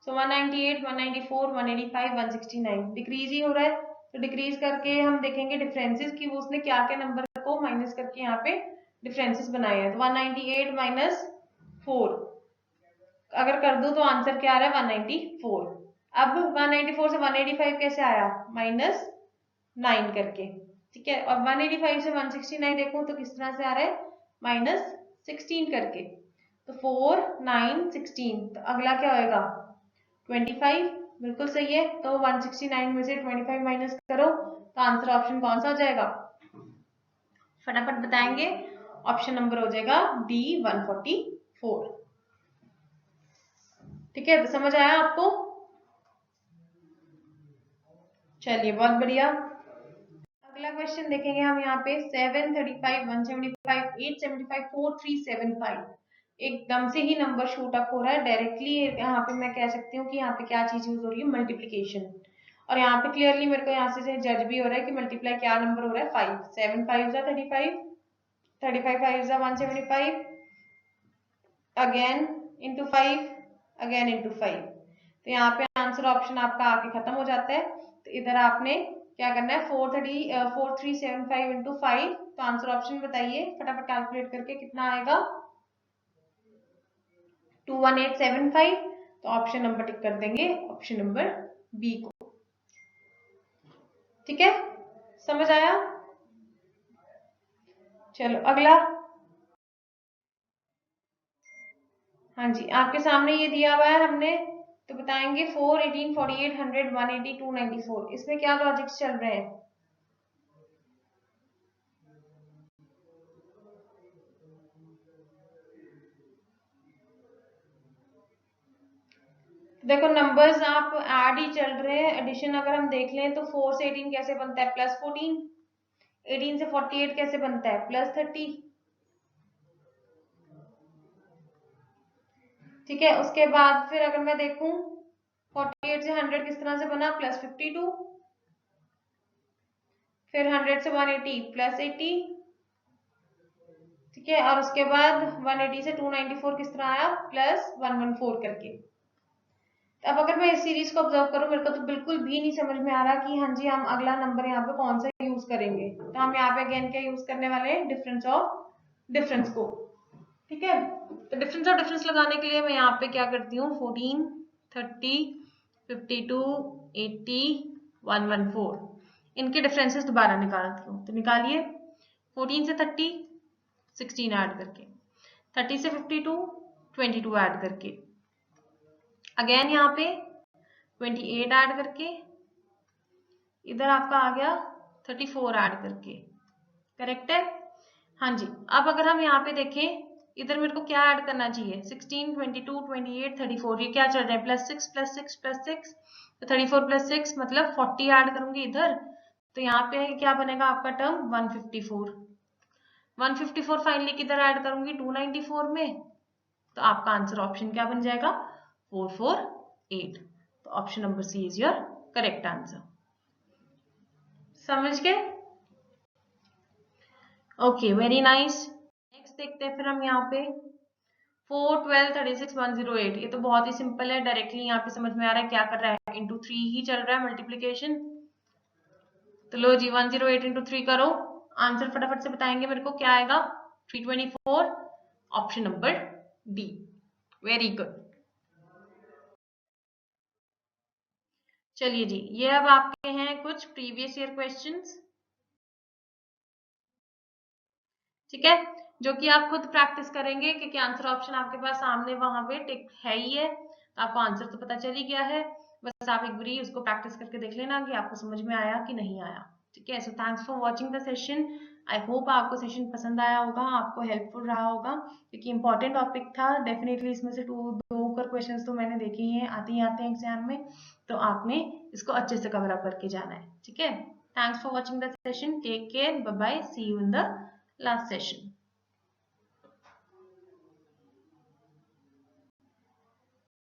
सो 198, 194, 185, 169 डिक्रीज ही हो रहा है। तो डिक्रीज करके हम देखेंगे डिफरेंसेस की वो उसने क्या क्या नंबर को माइनस करके यहाँ पे डिफरेंसेस बनाए हैं। तो 198 माइनस 4 अगर कर दूं तो आंसर क्या आ रहा है, 194। अब 194 से 185 कैसे आया, माइनस 9 करके, ठीक है। और 185 से 169 देखूं तो किस तरह से आ रहा है, माइनस 16 करके। तो 4, 9, 16, तो अगला क्या होएगा, 25। बिल्कुल सही है। तो 169 में से 25 माइनस करो तो आंसर ऑप्शन कौन सा हो जाएगा, फटाफट बताएंगे। ऑप्शन नंबर हो जाएगा डी, 144। ठीक है, तो समझ आया आपको। चलिए बहुत बढ़िया। अगला क्वेश्चन देखेंगे हम यहाँ पे 735, 175, 875, 4375। एकदम से ही नंबर शूट अप हो रहा है डायरेक्टली। यहाँ पे मैं कह सकती हूँ कि यहाँ पे क्या चीज यूज हो रही है, मल्टीप्लीकेशन। और यहाँ पे क्लियरली मेरे को यहाँ से जज भी हो रहा है कि मल्टीप्लाई क्या नंबर हो रहा है, 5। 7 5 35, 35 5 175, अगेन इंटू 5, अगेन इंटू 5। तो यहाँ पे आंसर ऑप्शन आपका आके खत्म हो जाता है। तो इधर आपने क्या करना है, 4375 इंटू 5। तो आंसर ऑप्शन बताइए फटाफट कैलकुलेट करके कितना आएगा, 21875। तो ऑप्शन नंबर टिक कर देंगे, ऑप्शन नंबर बी को। ठीक है, समझ आया। चलो अगला। हाँ जी, आपके सामने ये दिया हुआ है हमने। तो बताएंगे 4, 18, 48, 100, 180, 294, इसमें क्या लॉजिक्स चल रहे हैं। देखो नंबर्स आप ऐड ही चल रहे हैं। एडिशन अगर हम देख लें तो 4 से 18 कैसे बनता है, प्लस 14। 18 से 48 कैसे बनता है, प्लस 30। ठीक है, उसके बाद फिर अगर मैं देखूं 48 से 100 किस तरह से बना, प्लस 52। फिर 100 से 180 प्लस 80। ठीक है, और उसके बाद 180 से 294 किस तरह आया, प्लस 114 करके। अब अगर मैं इस सीरीज को ऑब्जर्व करूं, मेरे को तो बिल्कुल भी नहीं समझ में आ रहा कि हाँ जी हम अगला नंबर यहाँ पे कौन सा यूज करेंगे। तो हम यहाँ पे अगेन क्या यूज करने वाले हैं, डिफरेंस ऑफ डिफरेंस को। ठीक है, तो डिफरेंस ऑफ डिफरेंस लगाने के लिए मैं यहाँ पे क्या करती हूँ, 14, 30, 52, 80, 114, इनके डिफरेंसेस दोबारा निकालती हूँ। तो निकालिए, 14 से 30 16 ऐड करके, 30 से 52 22 ऐड करके, अगेन यहाँ पे 28 ऐड करके, इधर आपका आ गया 34 ऐड करके, करेक्ट है? हाँ जी। अब अगर हम यहाँ पे देखें, इधर मेरे को क्या ऐड करना चाहिए, 16, 22, 28, 34, ये क्या चल रहा है, +6 +6 +6, तो 34 + 6 मतलब 40 ऐड करूंगी इधर, तो यहाँ पे क्या बनेगा आपका टर्म 154। 154 फाइनली किधर ऐड करूंगी, 294 में, तो आपका आंसर ऑप्शन क्या बन जाएगा, 448। तो option number C is your correct answer. समझ गए? Okay, very nice. नेक्स्ट देखते हैं फिर हम यहाँ पे 4, 12, 36, 108। ये तो बहुत ही सिंपल है, डायरेक्टली यहाँ पे समझ में आ रहा है क्या कर रहा है, इंटू 3 ही चल रहा है मल्टीप्लीकेशन। तो लो जी 108 इंटू 3 करो, आंसर फटाफट से बताएंगे मेरे को क्या आएगा, 324, option number D. Very good. चलिए जी, ये अब आपके हैं कुछ प्रीवियस ईयर क्वेश्चंस, ठीक है, जो कि आप खुद प्रैक्टिस करेंगे, क्योंकि आंसर ऑप्शन आपके पास सामने वहां पे टिक है ही है, तो आपको आंसर तो पता चल ही गया है, बस आप एक बारी उसको प्रैक्टिस करके देख लेना कि आपको समझ में आया कि नहीं आया, ठीक है। So thanks for watching the session. I hope आपको सेशन पसंद आया होगा, आपको हेल्पफुल रहा होगा, क्योंकि इंपॉर्टेंट टॉपिक था डेफिनेटली। इसमें से दो कर क्वेश्चन तो मैंने देखे ही हैं, आते ही आते हैं एग्जाम में, तो आपने इसको अच्छे से कवर अप करके जाना है, ठीक है। Thanks for watching the session, take care, bye bye, see you in the last session.